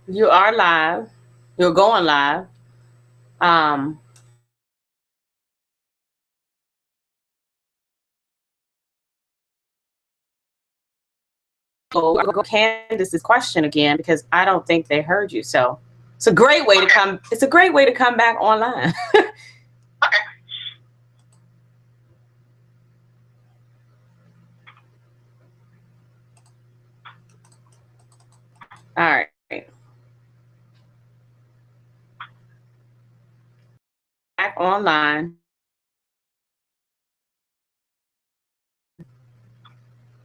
you are live. You're going live. Um, go Candace's question again because I don't think they heard you. So it's a great way to come. It's a great way to come back online. Okay. All right. Back online.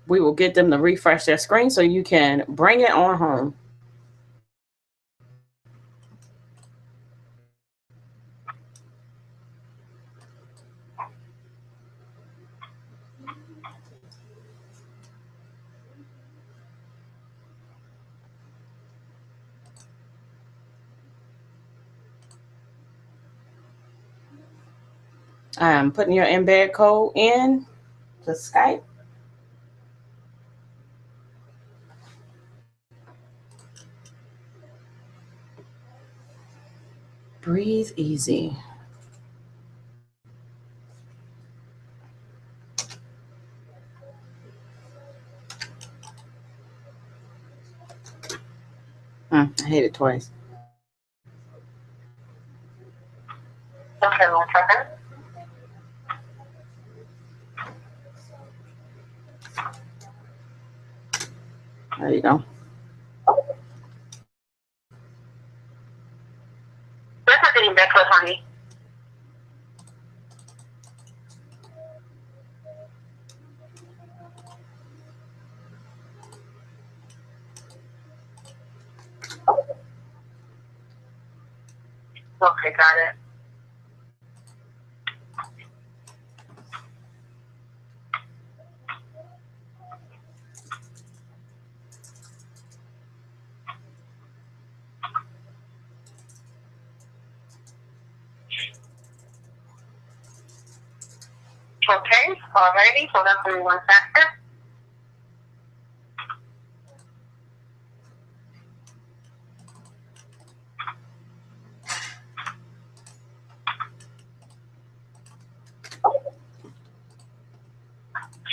We will get them to refresh their screen so you can bring it on home. I'm putting your embed code in to Skype. Breathe easy. I hate it twice. Okay, 1 second. There you go. This is getting back with honey. Okay, got it. Okay, alrighty, so that's only 1 second.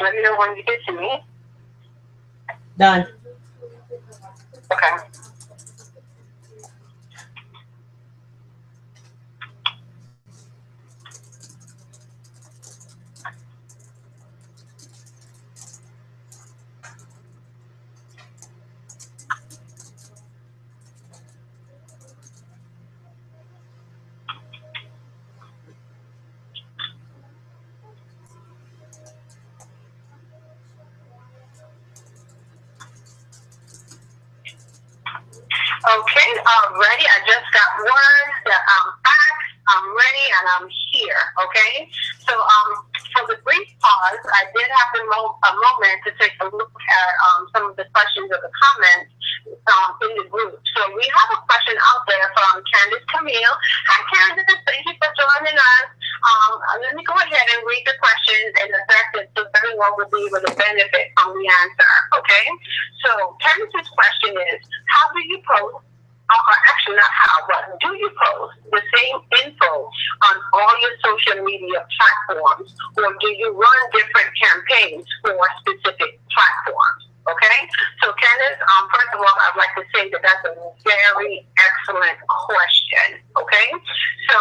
Let me know when you get to me. Done. Okay. Okay, already. I just got word that I'm back, I'm ready, and I'm here. Okay, so for the brief pause, I did have a moment to take a look at some of the questions or the comments in the group. So we have a question out there from Candace Camille. Hi, Candace. Thank you for joining us. Let me go ahead and read the questions and the fact that so everyone will be able to benefit from the answer. Okay, so Candace's question is, how do you post, or actually not how, but do you post the same info on all your social media platforms, or do you run different campaigns for specific platforms? Okay, so Candace, first of all, I'd like to say that that's a very excellent question. Okay, so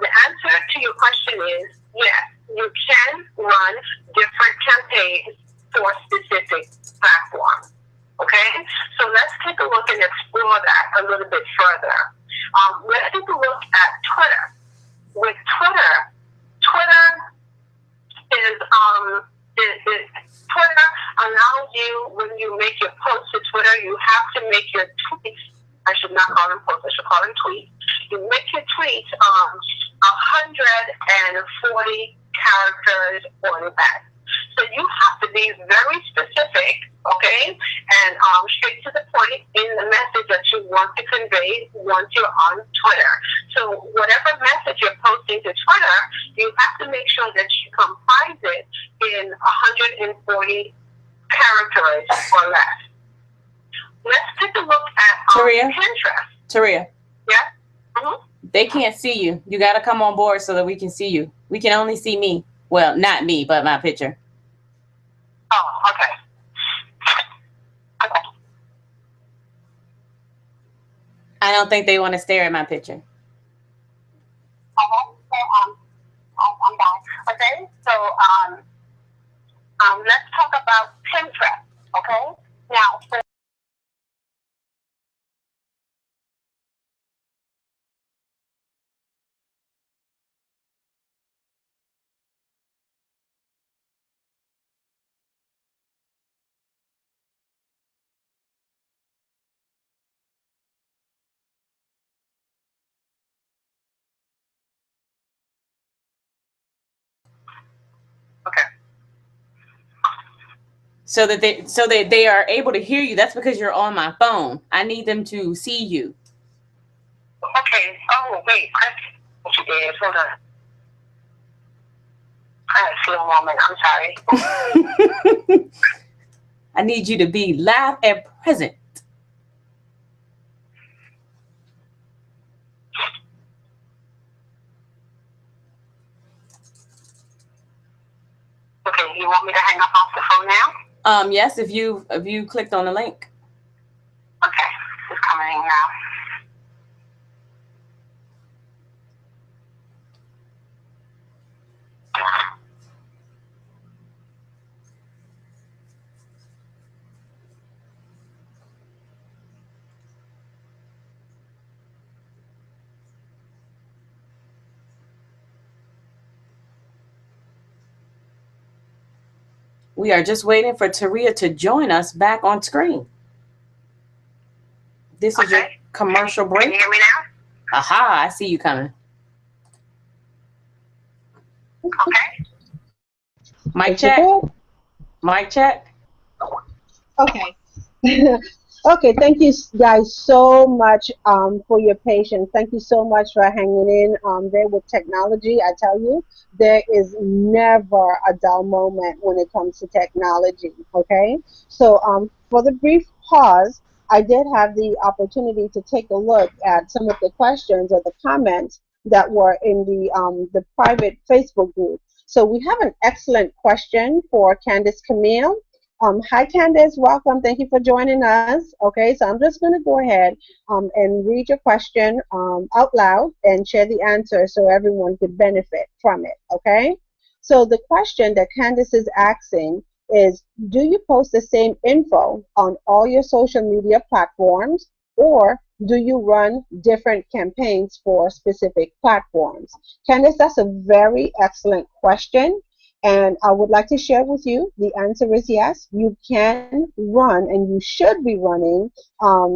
the answer to your question is yes, you can run different campaigns for specific platforms. Okay, so let's take a look and explore that a little bit further. Let's take a look at Twitter. With Twitter is Twitter allows you, when you make your post to Twitter, you have to make your tweets. I should not call them posts. I should call them tweets. You make your tweets 140 characters or less. So you have to be very specific, okay, and straight to the point in the message that you want to convey once you're on Twitter. So whatever message you're posting to Twitter, you have to make sure that you comprise it in 140 characters or less. Let's take a look at Taria? Pinterest. Taria, Yeah? Mm-hmm. they can't see you. You got to come on board so that we can see you. We can only see me. Well, not me, but my picture. Oh, okay. Okay. I don't think they want to stare at my picture. Okay. So, I'm back. Okay. So, let's talk about Pinterest. Okay. Now, okay. So that they are able to hear you. That's because you're on my phone. I need them to see you. Okay. Oh, wait. What you did? Hold on. I had a slow moment. I'm sorry. I need you to be live and present. Okay. You want me to hang up off the phone now? Yes, if you clicked on the link. Okay. It's coming in now. We are just waiting for Taria to join us back on screen. This is your commercial break. Can you hear me now? Aha, I see you coming. Okay. Mic check. Mic check. Okay. Okay, thank you guys so much for your patience. Thank you so much for hanging in there with technology. I tell you, there is never a dull moment when it comes to technology, okay? So for the brief pause, I did have the opportunity to take a look at some of the questions or the comments that were in the private Facebook group. So we have an excellent question for Candace Camille. Hi, Candace. Welcome. Thank you for joining us. Okay, so I'm just going to go ahead and read your question out loud and share the answer so everyone could benefit from it. Okay, so the question that Candace is asking is, do you post the same info on all your social media platforms, or do you run different campaigns for specific platforms? Candace, that's a very excellent question. And I would like to share with you, the answer is yes, you can run and you should be running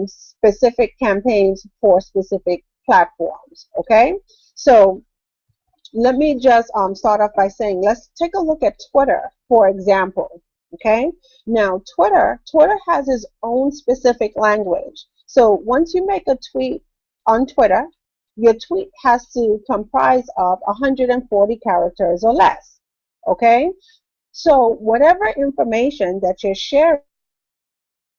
specific campaigns for specific platforms, okay? So let me just start off by saying, let's take a look at Twitter, for example, okay? Now, Twitter has its own specific language. So once you make a tweet on Twitter, your tweet has to comprise of 140 characters or less. Okay, so whatever information that you're sharing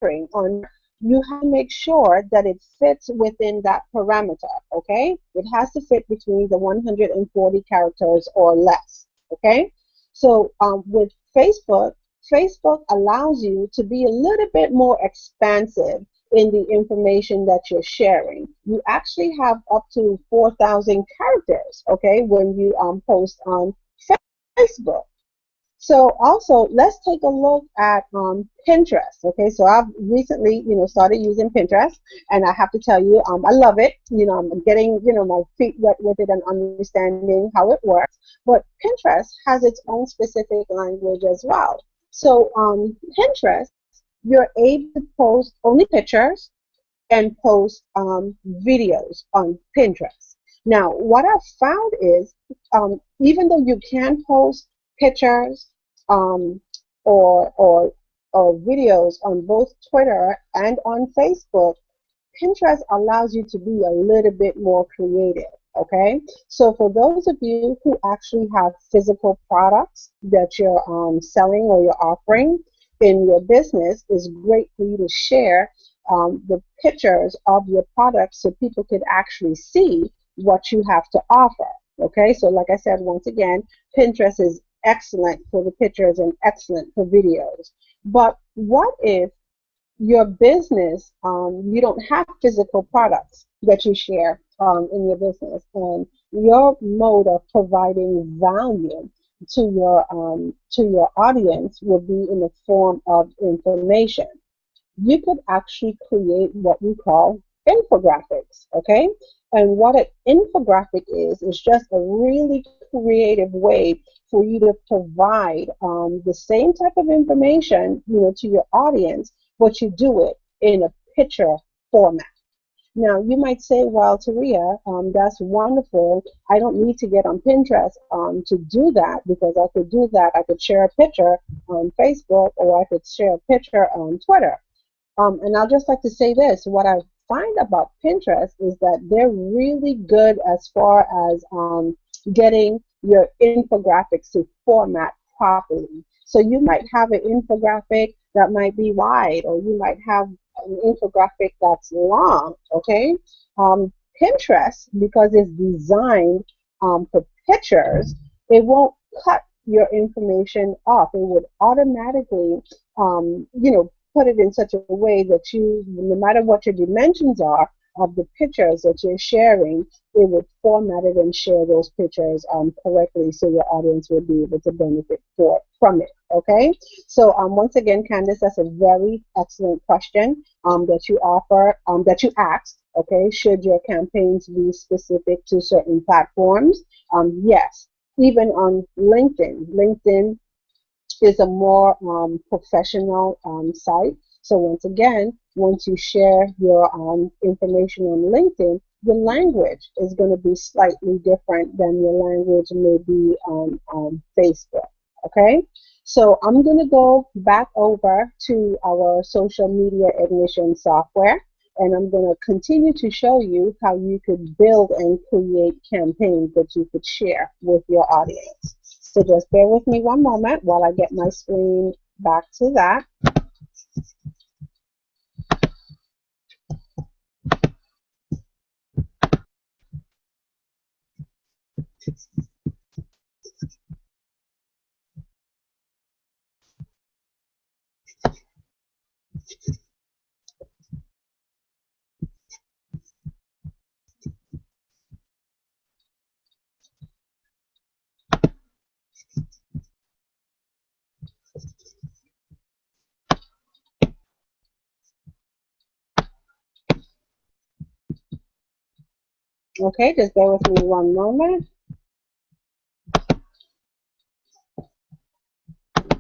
on, you have to make sure that it fits within that parameter. Okay, it has to fit between the 140 characters or less. Okay, so with Facebook allows you to be a little bit more expansive in the information that you're sharing. You actually have up to 4,000 characters. Okay, when you post on Facebook. So also, let's take a look at Pinterest. Okay, so I've recently, started using Pinterest, and I have to tell you, I love it. I'm getting, my feet wet with it and understanding how it works. But Pinterest has its own specific language as well. So Pinterest, you're able to post only pictures and post videos on Pinterest. Now, what I've found is, even though you can post pictures or videos on both Twitter and on Facebook, Pinterest allows you to be a little bit more creative. Okay, so for those of you who actually have physical products that you're selling or you're offering, in your business, it's great for you to share the pictures of your products so people could actually see what you have to offer. Okay, so like I said, once again, Pinterest is excellent for the pictures and excellent for videos. But what if your business, you don't have physical products that you share in your business, and your mode of providing value to your audience will be in the form of information? You could actually create what we call infographics, okay? And what an infographic is just a really creative way for you to provide the same type of information, to your audience, but you do it in a picture format. Now, you might say, well, Taria, that's wonderful. I don't need to get on Pinterest to do that, because I could do that. I could share a picture on Facebook, or I could share a picture on Twitter. And I'll just like to say this, what I find about Pinterest is that they're really good as far as getting your infographics to format properly. So you might have an infographic that might be wide, or you might have an infographic that's long, okay? Pinterest, because it's designed for pictures, it won't cut your information off. It would automatically, put it in such a way that you, no matter what your dimensions are of the pictures that you're sharing, it would format it and share those pictures correctly, so your audience will be able to benefit from it. Okay, so once again, Candace, that's a very excellent question that you asked. Okay, should your campaigns be specific to certain platforms? Yes, even on LinkedIn. LinkedIn is a more professional site. So once again, once you share your information on LinkedIn, the language is going to be slightly different than your language may be on Facebook. Okay, so I'm going to go back over to our social media ignition software, and I'm going to continue to show you how you could build and create campaigns that you could share with your audience. So just bear with me one moment while I get my screen back to that. Okay, just bear with me one moment.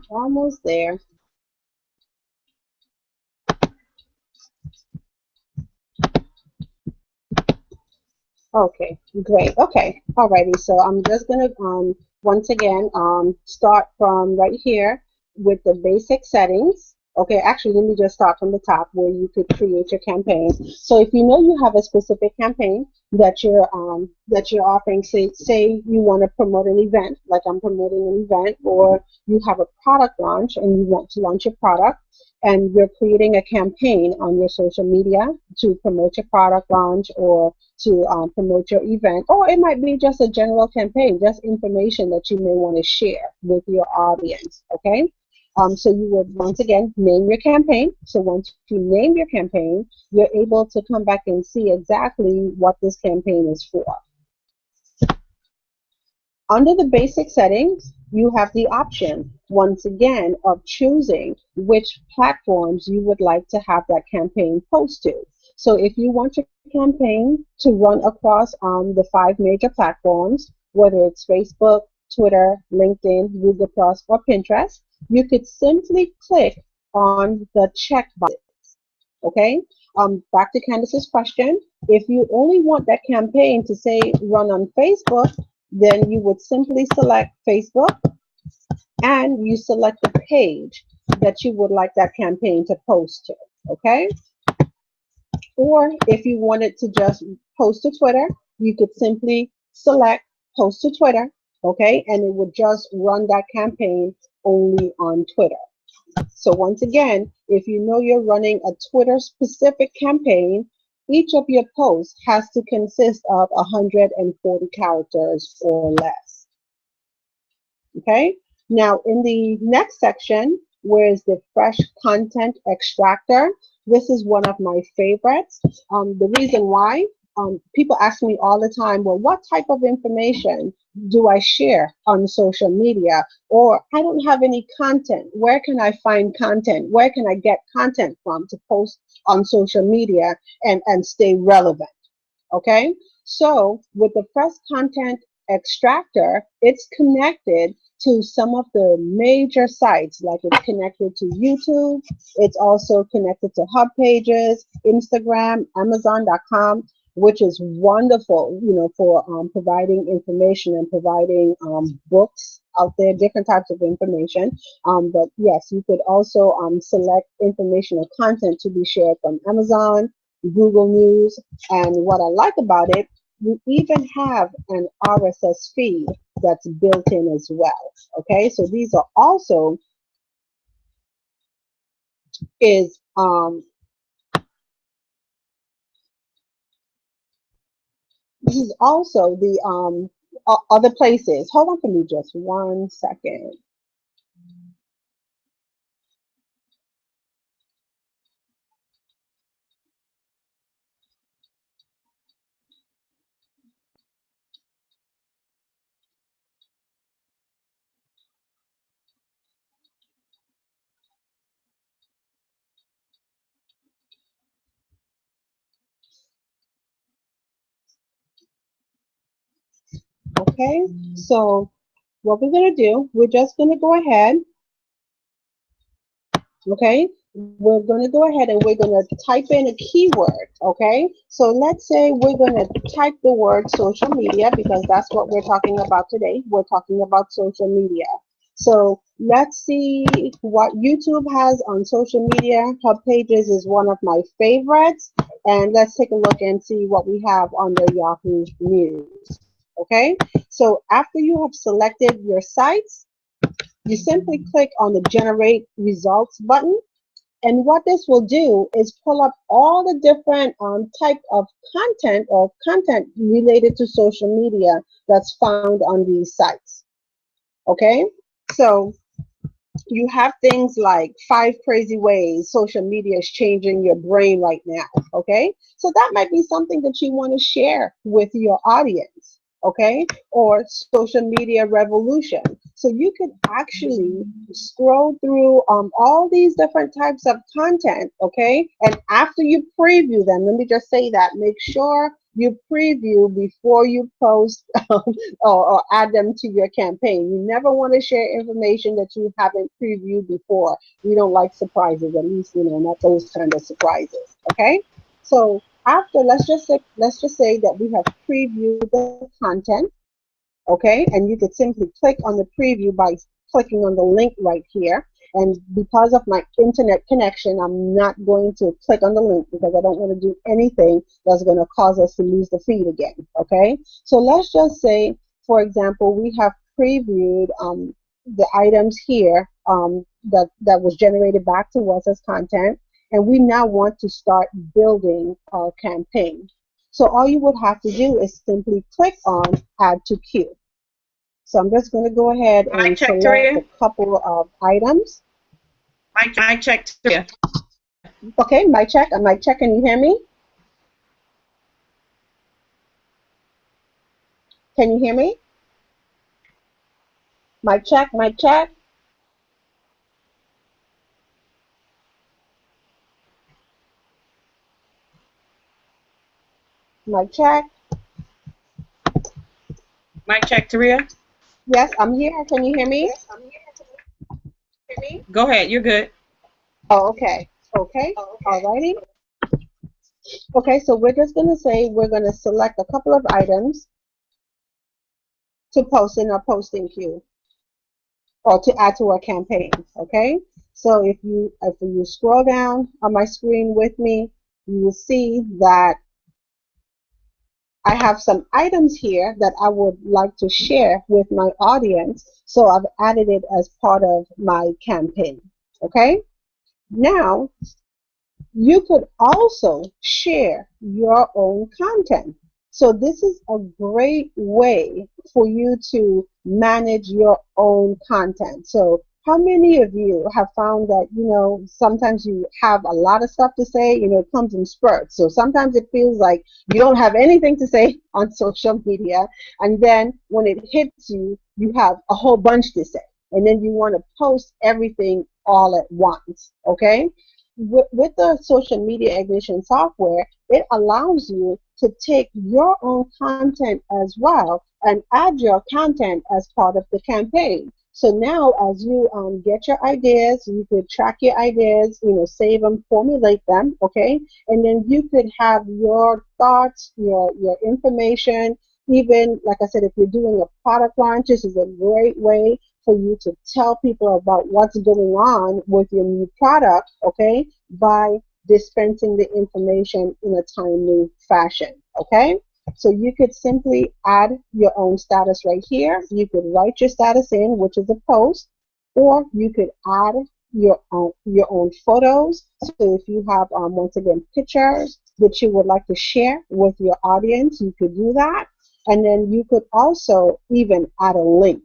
Almost there. Okay, great. Okay, alrighty. So I'm just gonna once again start from right here with the basic settings. Okay, actually, let me just start from the top where you could create your campaign. So if you know you have a specific campaign that you're offering, say you want to promote an event, like I'm promoting an event, or you have a product launch and you want to launch a product, and you're creating a campaign on your social media to promote your product launch, or to promote your event, or it might be just a general campaign, just information that you may want to share with your audience. Okay, so you would once again name your campaign. So once you name your campaign, you're able to come back and see exactly what this campaign is for. Under the basic settings, you have the option, once again, of choosing which platforms you would like to have that campaign post to. So if you want your campaign to run across the 5 major platforms, whether it's Facebook, Twitter, LinkedIn, Google+, or Pinterest, you could simply click on the check box. Okay? Back to Candace's question, if you only want that campaign to say run on Facebook, then you would simply select Facebook, and you select the page that you would like that campaign to post to. Okay? Or if you wanted to just post to Twitter, you could simply select post to Twitter, okay? And it would just run that campaign only on Twitter. So once again, if you know you're running a Twitter specific campaign, each of your posts has to consist of 140 characters or less. Okay? Now in the next section, where is the fresh content extractor? This is one of my favorites. The reason why, people ask me all the time, well, what type of information do I share on social media? Or I don't have any content. Where can I find content? Where can I get content from to post on social media and stay relevant? Okay, so with the fresh content extractor, it's connected to some of the major sites, like it's connected to YouTube, it's also connected to Hub Pages, Instagram, Amazon.com, which is wonderful, you know, for providing information and providing books out there, different types of information. But yes, you could also select information or content to be shared from Amazon, Google News, and what I like about it, you even have an RSS feed that's built in as well. Okay, so these are also is this is also the other places. Hold on for me just 1 second. Okay, so what we're gonna do, we're just gonna go ahead. Okay, we're going to go ahead and we're going to type in a keyword. Okay, so let's say we're going to type the word social media, because that's what we're talking about today. We're talking about social media. So let's see what YouTube has on social media. Hub Pages is one of my favorites, and let's take a look and see what we have under Yahoo News. Okay, so after you have selected your sites, you simply click on the generate results button, and what this will do is pull up all the different type of content or content related to social media that's found on these sites. Okay, so you have things like 5 crazy ways social media is changing your brain right now. Okay, so that might be something that you want to share with your audience. Okay, or social media revolution. So you can actually scroll through all these different types of content. Okay, and after you preview them, let me just say that, make sure you preview before you post or add them to your campaign. You never want to share information that you haven't previewed before. We don't like surprises, at least, you know, not those kind of surprises. Okay, so after, let's just say that we have previewed the content. Okay, and you could simply click on the preview by clicking on the link right here. And because of my internet connection, I'm not going to click on the link because I don't want to do anything that's going to cause us to lose the feed again. Okay, so let's just say, for example, we have previewed the items here that was generated back to us as content, and we now want to start building our campaign. So all you would have to do is simply click on Add to Queue. So I'm just going to go ahead and select a couple of items. Mic check. Okay, mic check. Can you hear me? Can you hear me? Mic check. Mic check. Mic check. Mic check, Taria. Yes, I'm here. Can you hear me? Go ahead. You're good. Oh, okay. Okay. Alrighty. Okay, so we're just going to say we're going to select a couple of items to post in our posting queue or to add to our campaign. Okay, so if you scroll down on my screen with me, you will see that I have some items here that I would like to share with my audience. So I've added it as part of my campaign. Okay? Now, you could also share your own content. So this is a great way for you to manage your own content. So how many of you have found that, sometimes you have a lot of stuff to say, it comes in spurts. So sometimes it feels like you don't have anything to say on social media. And then when it hits you, you have a whole bunch to say. And then you want to post everything all at once. Okay? With the social media ignition software, it allows you to take your own content as well and add your content as part of the campaign. So now as you get your ideas, you could track your ideas, save them, formulate them, okay? And then you could have your thoughts, your information, even, like I said, if you're doing a product launch, this is a great way for you to tell people about what's going on with your new product, okay, by dispensing the information in a timely fashion, okay? So you could simply add your own status right here. You could write your status in, which is a post, or you could add your own photos. So if you have, once again, pictures that you would like to share with your audience, you could do that. And then you could also even add a link.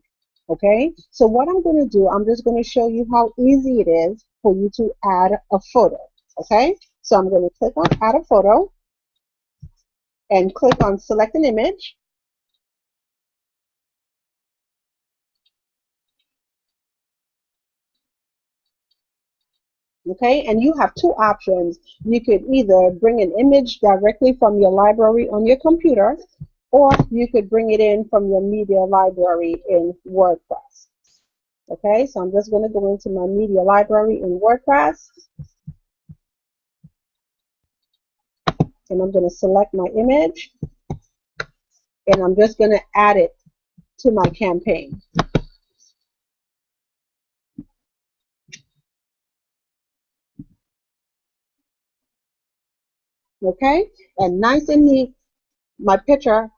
Okay, so what I'm going to do, I'm just going to show you how easy it is for you to add a photo. Okay, so I'm going to click on add a photo and click on select an image. Okay, and you have two options. You could either bring an image directly from your library on your computer, or you could bring it in from your media library in WordPress. Okay, so I'm just going to go into my media library in WordPress, and I'm going to select my image, and I'm just going to add it to my campaign. Okay, and nice and neat, my picture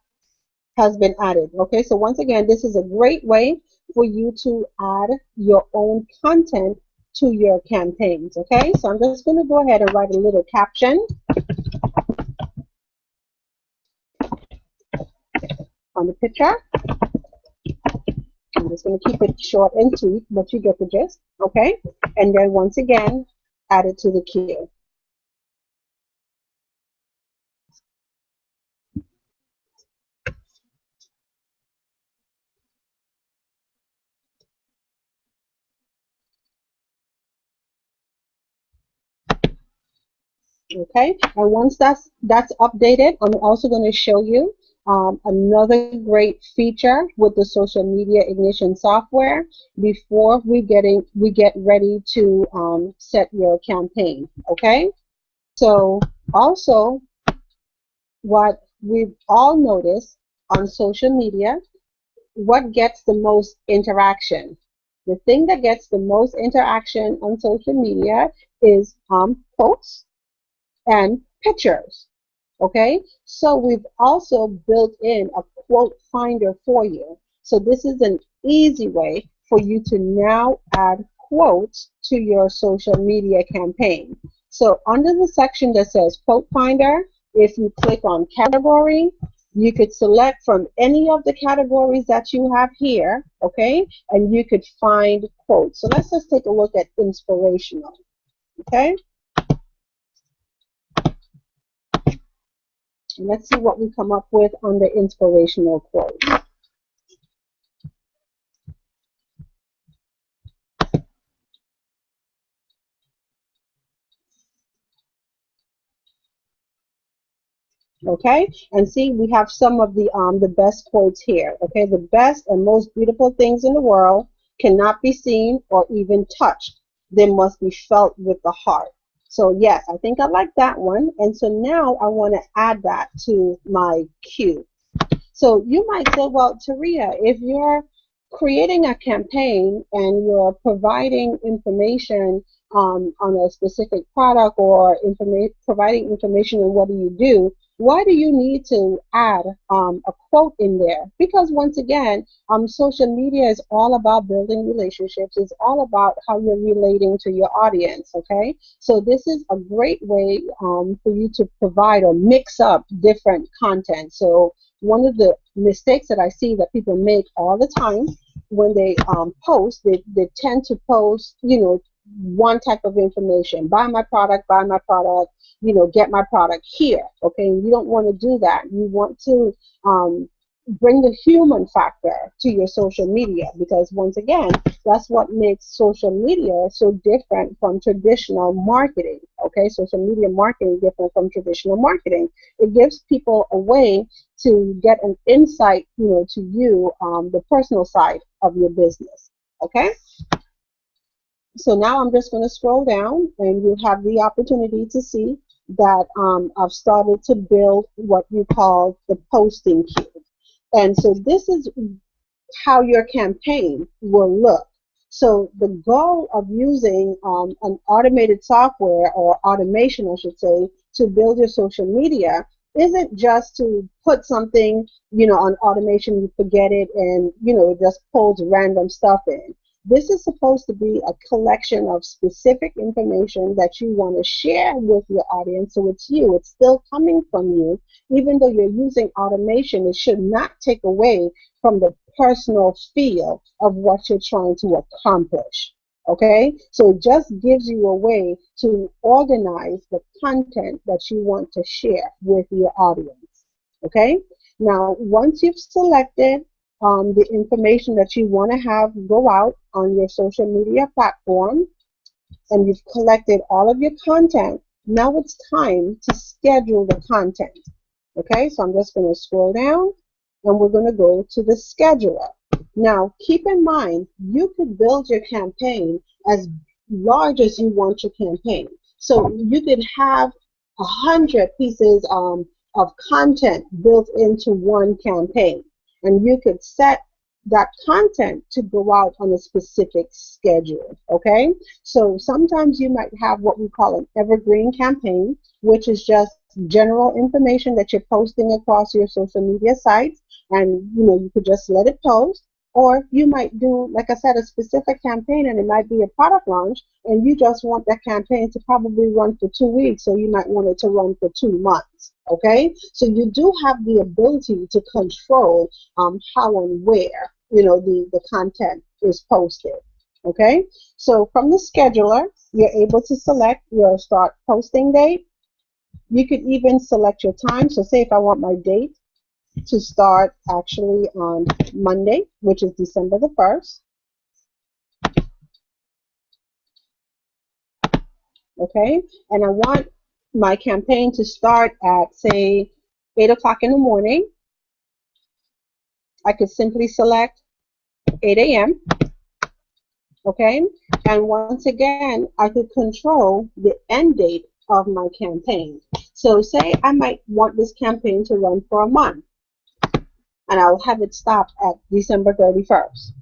has been added. Okay, so once again, this is a great way for you to add your own content to your campaigns. Okay, so I'm just going to go ahead and write a little caption on the picture. I'm just going to keep it short and sweet, but you get the gist. Okay, and then once again, add it to the queue. Okay, and once that's updated, I'm also going to show you another great feature with the social media ignition software before we get ready to set your campaign. Okay, so also what we've all noticed on social media, what gets the most interaction? The thing that gets the most interaction on social media is quotes and pictures. Okay, so we've also built in a quote finder for you. So this is an easy way for you to now add quotes to your social media campaign. So under the section that says quote finder, if you click on category, you could select from any of the categories that you have here, okay, and you could find quotes. So let's just take a look at inspirational, okay? Let's see what we come up with on the inspirational quote. Okay, and see, we have some of the best quotes here. Okay, the best and most beautiful things in the world cannot be seen or even touched. They must be felt with the heart. So yes, I think I like that one. And so now I want to add that to my queue. So you might say, well, Taria, if you're creating a campaign and you're providing information on a specific product or providing information on what do you do, why do you need to add a quote in there? Because once again, social media is all about building relationships. It's all about how you're relating to your audience, okay? So this is a great way for you to provide or mix up different content. So one of the mistakes that I see that people make all the time when they post, they tend to post, one type of information. Buy my product, get my product here. Okay, you don't want to do that. You want to bring the human factor to your social media, because once again, that's what makes social media so different from traditional marketing. Okay, social media marketing is different from traditional marketing. It gives people a way to get an insight, to you, the personal side of your business. Okay. So now I'm just going to scroll down, and you have the opportunity to see that I've started to build what you call the posting queue. And so this is how your campaign will look. So the goal of using an automated software, or automation, I should say, to build your social media isn't just to put something, on automation, you forget it, and, it just pulls random stuff in. This is supposed to be a collection of specific information that you want to share with your audience. So it's you. It's still coming from you. Even though you're using automation, it should not take away from the personal feel of what you're trying to accomplish. Okay? So it just gives you a way to organize the content that you want to share with your audience. Okay? Now, once you've selected the information that you want to have go out on your social media platform, and you've collected all of your content, now it's time to schedule the content. Okay, so I'm just going to scroll down, and we're going to go to the scheduler. Now, keep in mind, you could build your campaign as large as you want your campaign. So you could have 100 pieces of content built into one campaign. And you could set that content to go out on a specific schedule, okay? So sometimes you might have what we call an evergreen campaign, which is just general information that you're posting across your social media sites, and you could just let it post. Or you might do, like I said, a specific campaign, and it might be a product launch, and you just want that campaign to probably run for 2 weeks, so you might want it to run for 2 months. Okay, so you do have the ability to control how and where the content is posted. Okay, so from the scheduler, you're able to select your start posting date. You could even select your time. So say if I want my date to start actually on Monday, which is December the 1st. Okay, and I want my campaign to start at, say, 8 o'clock in the morning. I could simply select 8 a.m. Okay, and once again, I could control the end date of my campaign. So say I might want this campaign to run for a month, and I'll have it stop at December 31st.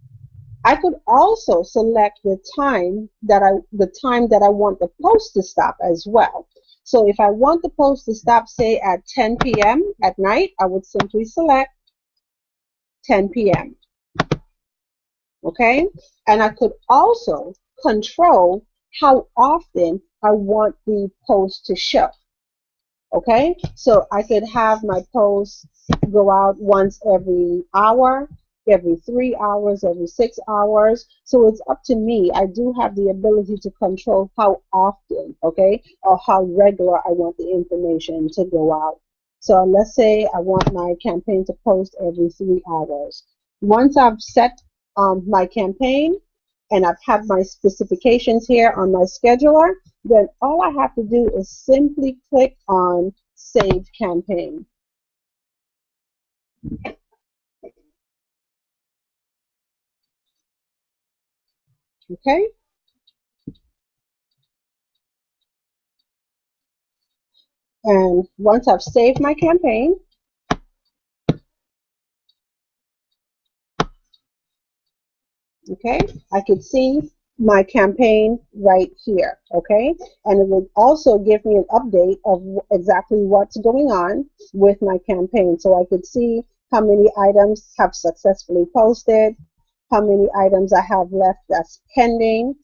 I could also select the time that I want the post to stop as well. So if I want the post to stop, say, at 10 p.m. at night, I would simply select 10 p.m. Okay? And I could also control how often I want the post to show. Okay? So I could have my posts go out once every hour, every 3 hours, every 6 hours. So it's up to me. I do have the ability to control how often, okay, or how regular I want the information to go out. So let's say I want my campaign to post every 3 hours. Once I've set my campaign and I've had my specifications here on my scheduler, then all I have to do is simply click on Save Campaign. Okay. And once I've saved my campaign, okay, I could see my campaign right here, okay? And it will also give me an update of exactly what's going on with my campaign. So I could see how many items have successfully posted, how many items I have left that's pending.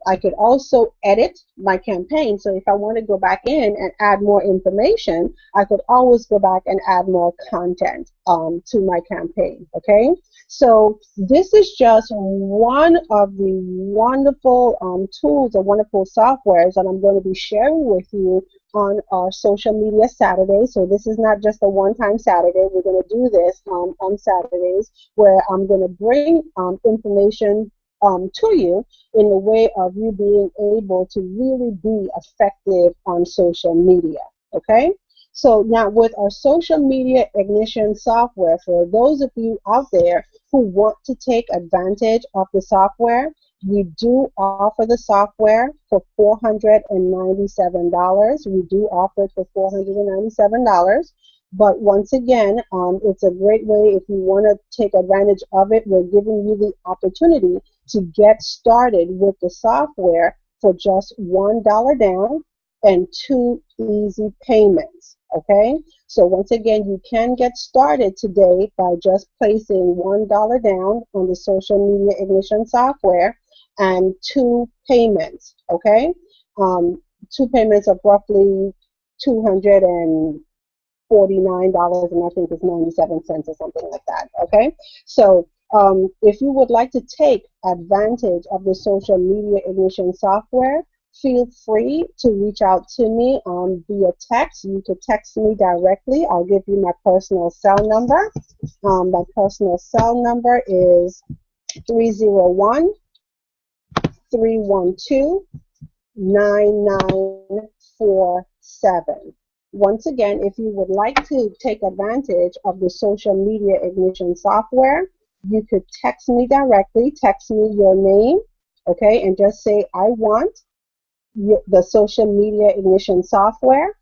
I could also edit my campaign. So if I want to go back in and add more information, I could always go back and add more content to my campaign, okay? So this is just one of the wonderful tools or wonderful softwares that I'm going to be sharing with you on our social media Saturday. So this is not just a one-time Saturday. We're going to do this on Saturdays where I'm going to bring information to you in the way of you being able to really be effective on social media, okay? So now with our social media ignition software, for those of you out there who want to take advantage of the software, we do offer the software for $497. We do offer it for $497. But once again, it's a great way if you want to take advantage of it. We're giving you the opportunity to get started with the software for just $1 down and 2 easy payments, okay? So once again, you can get started today by just placing $1 down on the social media ignition software and 2 payments, okay? 2 payments of roughly $249 and I think it's 97 cents or something like that, okay? So if you would like to take advantage of the social media ignition software, feel free to reach out to me via text. You could text me directly. I'll give you my personal cell number. My personal cell number is 301-312-9947. Once again, if you would like to take advantage of the social media ignition software, you could text me directly. Text me your name, okay, and just say, I want the social media ignition software,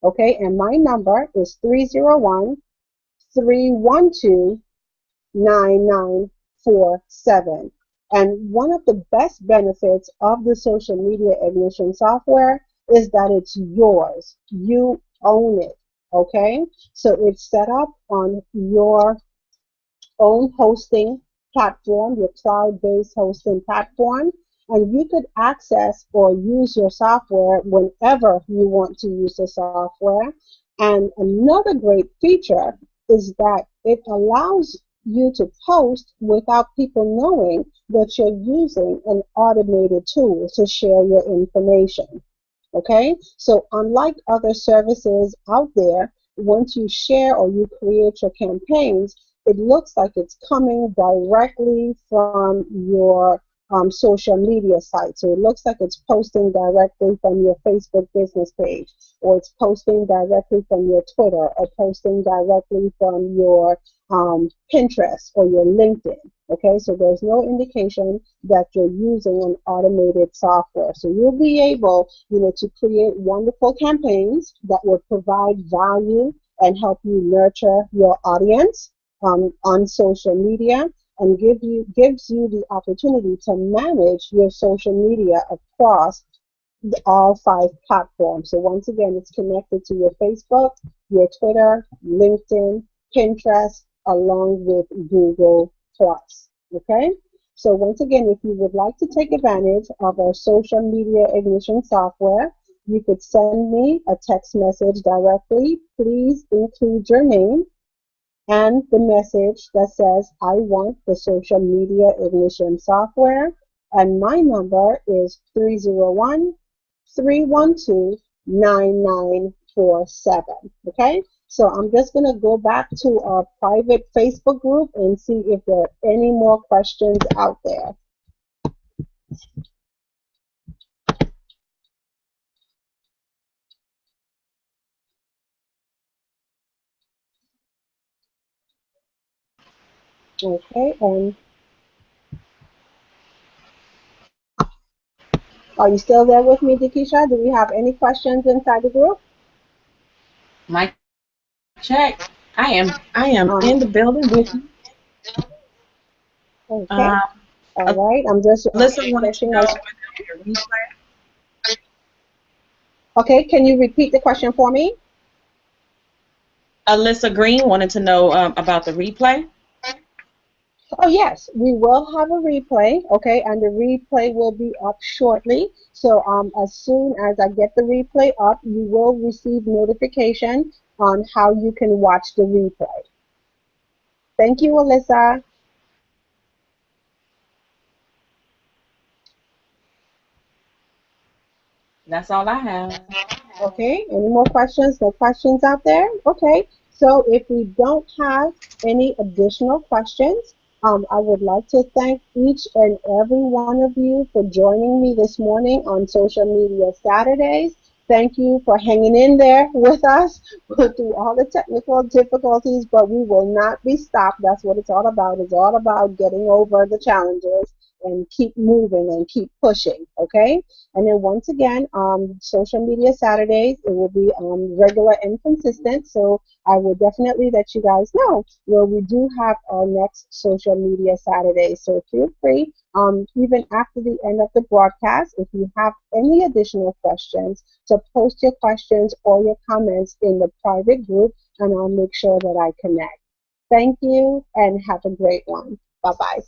okay, and my number is 301-312-9947. And one of the best benefits of the social media ignition software is that it's yours. You own it, okay? So it's set up on your own hosting platform, your cloud-based hosting platform, and you could access or use your software whenever you want to use the software. And another great feature is that it allows you to post without people knowing that you're using an automated tool to share your information. Okay? So unlike other services out there, once you share or you create your campaigns, it looks like it's coming directly from your social media site. So it looks like it's posting directly from your Facebook business page, or it's posting directly from your Twitter, or posting directly from your Pinterest or your LinkedIn. Okay, so there's no indication that you're using an automated software. So you'll be able, to create wonderful campaigns that will provide value and help you nurture your audience on social media, and gives you the opportunity to manage your social media across all 5 platforms. So once again, it's connected to your Facebook, your Twitter, LinkedIn, Pinterest, along with Google Plus. Okay? So once again, if you would like to take advantage of our social media ignition software, you could send me a text message directly. Please include your name and the message that says, I want the social media ignition software. And my number is 301-312-9947. Okay? So I'm just going to go back to our private Facebook group and see if there are any more questions out there. Okay, are you still there with me, Dakisha? Do we have any questions inside the group? Mic check. I am in the building with you. Okay. All right, I'm just Alyssa wanted to refreshing know my. whether your replay. Okay, can you repeat the question for me? Alyssa Green wanted to know about the replay. Oh, yes, we will have a replay, okay, and the replay will be up shortly. So as soon as I get the replay up, you will receive notification on how you can watch the replay. Thank you, Alyssa. That's all I have. Okay, any more questions? No questions out there? Okay, so if we don't have any additional questions, I would like to thank each and every one of you for joining me this morning on Social Media Saturdays. Thank you for hanging in there with us through all the technical difficulties, but we will not be stopped. That's what it's all about. It's all about getting over the challenges and keep moving and keep pushing, okay? And then once again, social media Saturdays, it will be regular and consistent. So I will definitely let you guys know where we do have our next social media Saturday. So feel free, even after the end of the broadcast, if you have any additional questions, to post your questions or your comments in the private group, and I'll make sure that I connect. Thank you and have a great one. Bye-bye.